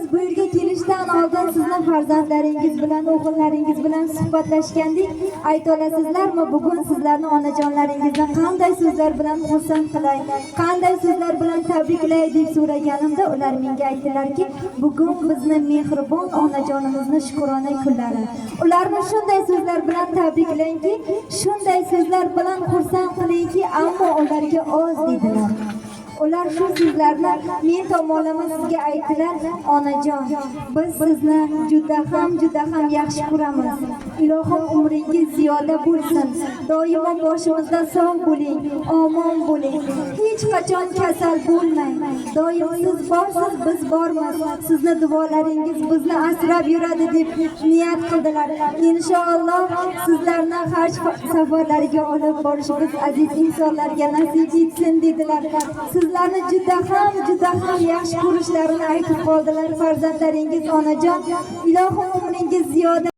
Biz bu yerga kelishdan oldin sizni farzandlaringiz bilan, o'g'illaringiz bilan suhbatlashgandik. Ayta olasizlarmi, bugun sizlarni onajonlaringizni qanday so'zlar bilan xursand qilay, qanday so'zlar bilan tabriklay deb so'raganimda ular menga aytdilarki, bugun bizni mehribon onajonimizni shukrona kunlari. Ularni shunday so'zlar bilan tabriklangki, shunday so'zlar bilan xursand qilingki, ammo ularga oz dedilar. Ular shu so'zlarni men tomonlama sizga aytdilar. Onajon, biz sizni juda ham yaxshi ko'ramiz. Ilohim umringiz ziyoda bo'lsin. Doimo boshimizda sog' bo'ling, omon bo'ling. Hech qachon kasal bo'lmang. Doim siz borsiz, biz bormiz. Sizni duolaringiz bizni asrab yuradi deb niyat qildilar. Inshaalloh sizlarni haj safarlariga olib borishimiz aziz insonlarga nasib etsin dedilar. Sizlarni juda ham yaxshi ko'rishlarini aytib qoldilar farzandlaringiz. Onajon, ilohim umringiz ziyoda